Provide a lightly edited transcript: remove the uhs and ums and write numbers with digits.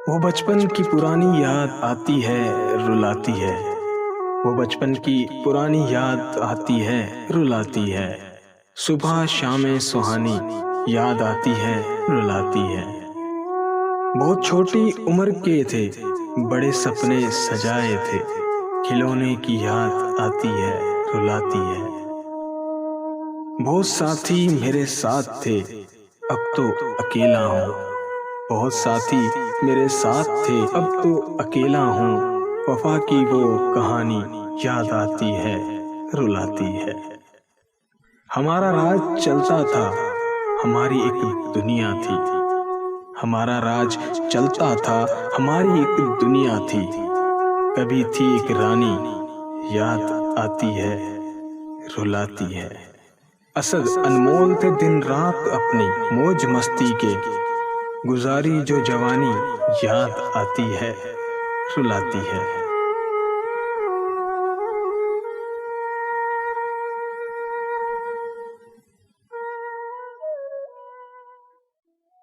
वो बचपन की पुरानी याद आती है, रुलाती है। वो बचपन की पुरानी याद आती है, रुलाती है। सुबह शामें सुहानी याद आती है, रुलाती है। बहुत छोटी उम्र के थे, बड़े सपने सजाए थे। खिलौने की याद आती है, रुलाती है। बहुत साथी मेरे साथ थे, अब तो अकेला हूँ। बहुत साथी मेरे साथ थे, अब तो अकेला हूँ। वफा की वो कहानी याद आती है, रुलाती है। हमारा राज चलता था, हमारी एक दुनिया थी। हमारा राज चलता था, हमारी एक दुनिया थी। कभी थी एक रानी, याद आती है, रुलाती है। असद अनमोल थे दिन रात अपनी मौज मस्ती के। गुजारी जो जवानी याद आती है, रुलाती है।